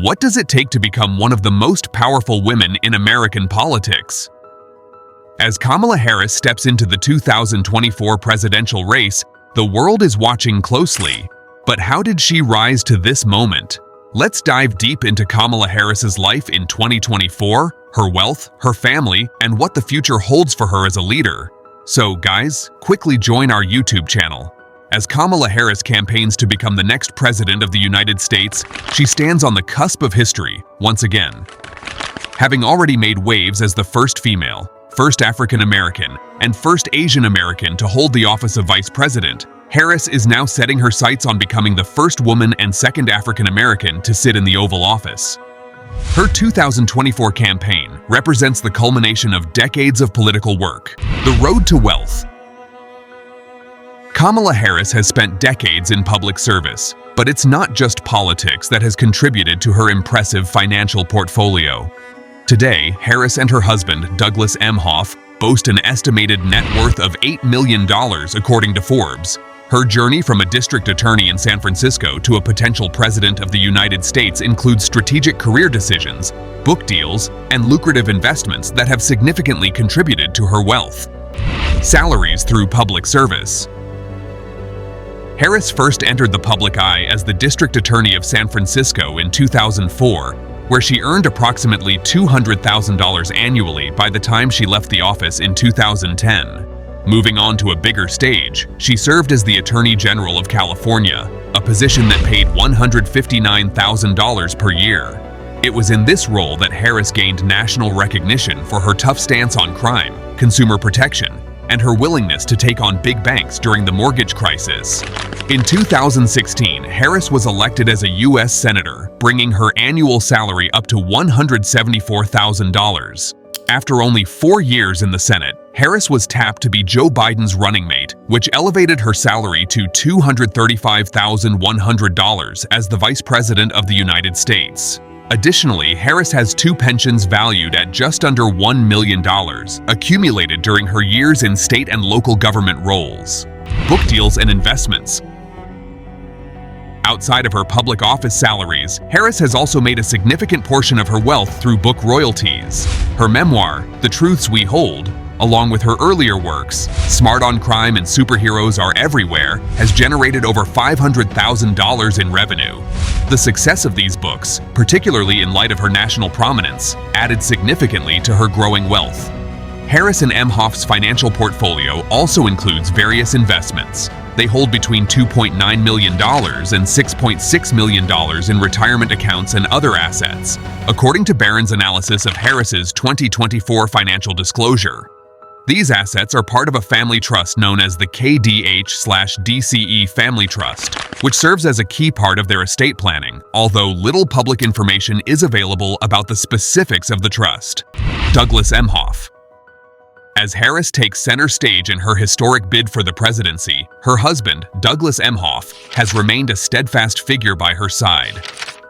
What does it take to become one of the most powerful women in American politics? As Kamala Harris steps into the 2024 presidential race, the world is watching closely. But how did she rise to this moment? Let's dive deep into Kamala Harris's life in 2024, her wealth, her family, and what the future holds for her as a leader. So, guys, quickly join our YouTube channel. As Kamala Harris campaigns to become the next president of the United States, she stands on the cusp of history, once again. Having already made waves as the first female, first African American, and first Asian American to hold the office of vice president, Harris is now setting her sights on becoming the first woman and second African American to sit in the Oval Office. Her 2024 campaign represents the culmination of decades of political work, the road to wealth. Kamala Harris has spent decades in public service, but it's not just politics that has contributed to her impressive financial portfolio. Today, Harris and her husband, Douglas Emhoff, boast an estimated net worth of $8 million according to Forbes. Her journey from a district attorney in San Francisco to a potential president of the United States includes strategic career decisions, book deals, and lucrative investments that have significantly contributed to her wealth. Salaries through public service. Harris first entered the public eye as the district attorney of San Francisco in 2004, where she earned approximately $200,000 annually by the time she left the office in 2010. Moving on to a bigger stage, she served as the Attorney General of California, a position that paid $159,000 per year. It was in this role that Harris gained national recognition for her tough stance on crime, consumer protection, and her willingness to take on big banks during the mortgage crisis. In 2016, Harris was elected as a U.S. Senator, bringing her annual salary up to $174,000. After only 4 years in the Senate, Harris was tapped to be Joe Biden's running mate, which elevated her salary to $235,100 as the Vice President of the United States. Additionally, Harris has 2 pensions valued at just under $1 million, accumulated during her years in state and local government roles. Book deals and investments. Outside of her public office salaries, Harris has also made a significant portion of her wealth through book royalties. Her memoir, The Truths We Hold, along with her earlier works, Smart on Crime and Superheroes Are Everywhere, has generated over $500,000 in revenue. The success of these books, particularly in light of her national prominence, added significantly to her growing wealth. Harris and Emhoff's financial portfolio also includes various investments. They hold between $2.9 million and $6.6 million in retirement accounts and other assets, according to Barron's analysis of Harris's 2024 financial disclosure. These assets are part of a family trust known as the KDH/DCE Family Trust, which serves as a key part of their estate planning, although little public information is available about the specifics of the trust. Douglas Emhoff. As Harris takes center stage in her historic bid for the presidency, her husband, Douglas Emhoff, has remained a steadfast figure by her side.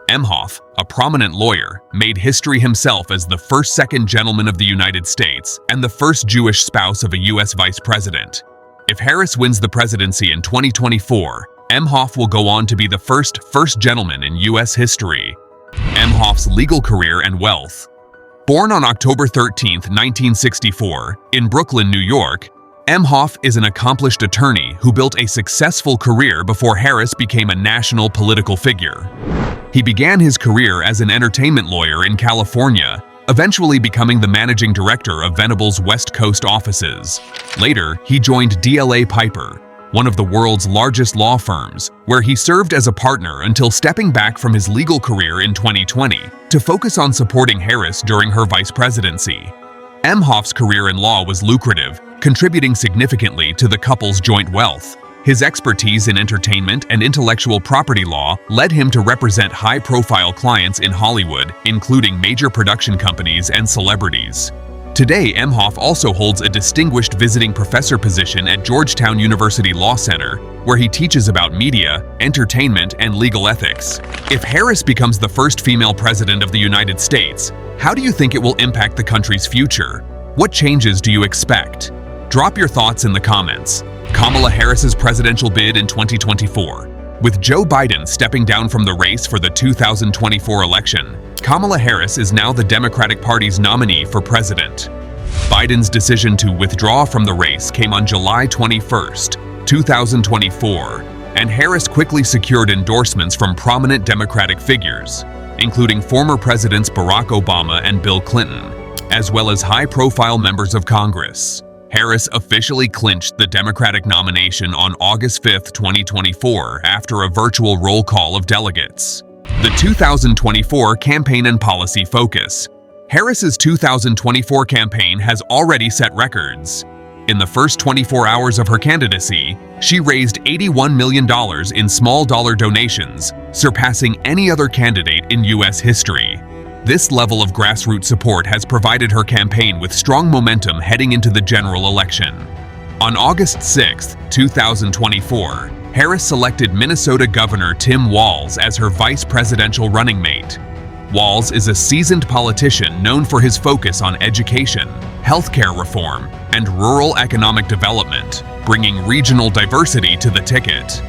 Emhoff, a prominent lawyer, made history himself as the first second gentleman of the United States and the first Jewish spouse of a U.S. vice president. If Harris wins the presidency in 2024, Emhoff will go on to be the first gentleman in U.S. history. Emhoff's legal career and wealth. Born on October 13, 1964, in Brooklyn, New York, Emhoff is an accomplished attorney who built a successful career before Harris became a national political figure. He began his career as an entertainment lawyer in California, eventually becoming the managing director of Venable's West Coast offices. Later, he joined DLA Piper, one of the world's largest law firms, where he served as a partner until stepping back from his legal career in 2020 to focus on supporting Harris during her vice presidency. Emhoff's career in law was lucrative, contributing significantly to the couple's joint wealth. His expertise in entertainment and intellectual property law led him to represent high-profile clients in Hollywood, including major production companies and celebrities. Today, Emhoff also holds a distinguished visiting professor position at Georgetown University Law Center, where he teaches about media, entertainment, and legal ethics. If Harris becomes the first female president of the United States, how do you think it will impact the country's future? What changes do you expect? Drop your thoughts in the comments. Kamala Harris's presidential bid in 2024. With Joe Biden stepping down from the race for the 2024 election, Kamala Harris is now the Democratic Party's nominee for president. Biden's decision to withdraw from the race came on July 21, 2024, and Harris quickly secured endorsements from prominent Democratic figures, including former Presidents Barack Obama and Bill Clinton, as well as high-profile members of Congress. Harris officially clinched the Democratic nomination on August 5, 2024, after a virtual roll call of delegates. The 2024 campaign and policy focus. Harris's 2024 campaign has already set records. In the first 24 hours of her candidacy, she raised $81 million in small-dollar donations, surpassing any other candidate in U.S. history. This level of grassroots support has provided her campaign with strong momentum heading into the general election. On August 6, 2024, Harris selected Minnesota Governor Tim Walz as her vice presidential running mate. Walz is a seasoned politician known for his focus on education, healthcare reform, and rural economic development, bringing regional diversity to the ticket.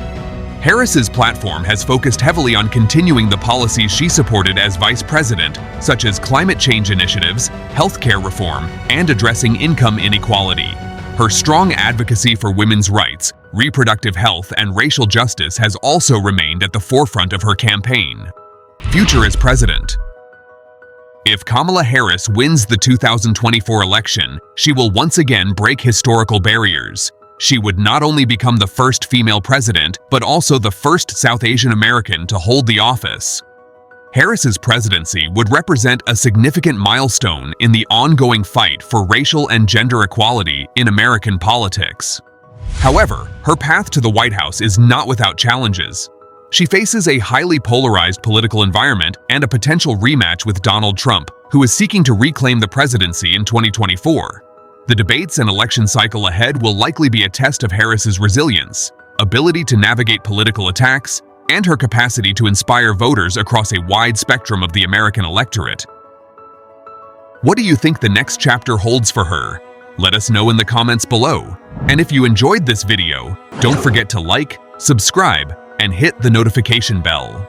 Harris's platform has focused heavily on continuing the policies she supported as vice president, such as climate change initiatives, healthcare reform, and addressing income inequality. Her strong advocacy for women's rights, reproductive health, and racial justice has also remained at the forefront of her campaign. Future as president. If Kamala Harris wins the 2024 election, she will once again break historical barriers. She would not only become the first female president, but also the first South Asian American to hold the office. Harris's presidency would represent a significant milestone in the ongoing fight for racial and gender equality in American politics. However, her path to the White House is not without challenges. She faces a highly polarized political environment and a potential rematch with Donald Trump, who is seeking to reclaim the presidency in 2024. The debates and election cycle ahead will likely be a test of Harris's resilience, ability to navigate political attacks, and her capacity to inspire voters across a wide spectrum of the American electorate. What do you think the next chapter holds for her? Let us know in the comments below. And if you enjoyed this video, don't forget to like, subscribe, and hit the notification bell.